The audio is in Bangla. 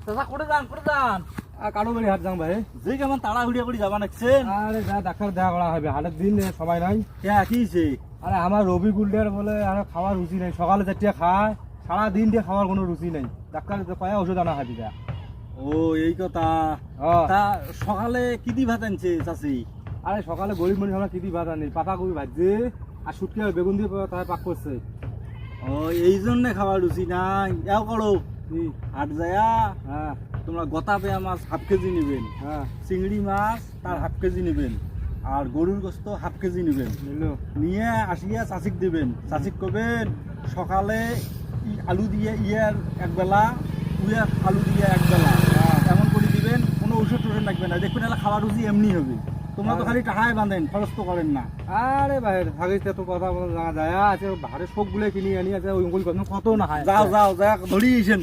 চাচা করে যান কারো বাড়ি হাট যাং ভাই। যে কেমন তাড়াহুড়িয়া করে যাবা নাকছেন আরে যা ডাক্তার দেখা করা হবে, হাটের দিন সময় নাই। কি হয়েছে? আরে আমার রবি গুলডের বলে আর খাওয়ার রুচি নাই, সকালে চারটে খায়, সারাদিন দিয়ে খাওয়ার কোনো রুচি নাই। ডাক্তার কয়া ওষুধ আনা খাবি যা। ও এই কথা। তা সকালে কি দি ভাত আনছে চাচি? আরে সকালে গরিব মানুষ আমরা কি দি ভাত আনি, পাতা কবি ভাজছে আর শুটকি আর বেগুন দিয়ে তাই পাক করছে। ও এই জন্য খাওয়ার রুচি নাই। এও করো হাট যায়া হ্যাঁ তোমরা গতা পেয়া মাছ হাফ কেজি নেবেন, হ্যাঁ চিংড়ি মাছ তার হাফ কেজি নেবেন, আর গরুর গোস্ত হাফ কেজি নেবেন। নিলো নিয়ে আসিয়া চাচিক দিবেন। চাচিক করবেন সকালে আলু দিয়ে ইয়ার একবেলা, উয়ার আলু দিয়ে একবেলা, এমন করে দিবেন। কোনো ওষুধ টোষুধ লাগবে না, দেখবেন এলা খাওয়ার রুচি এমনি হবে। তোমরা তো খালি টাকায় বাঁধেন, খরচ তো করেন না। আরে ভাই ভাগিস তো কথা বলা জানা যায় আছে, ভারে সবগুলো কিনে আনি আছে ওই কথা কত না হয়। যাও যাও যা ধরিয়েছেন।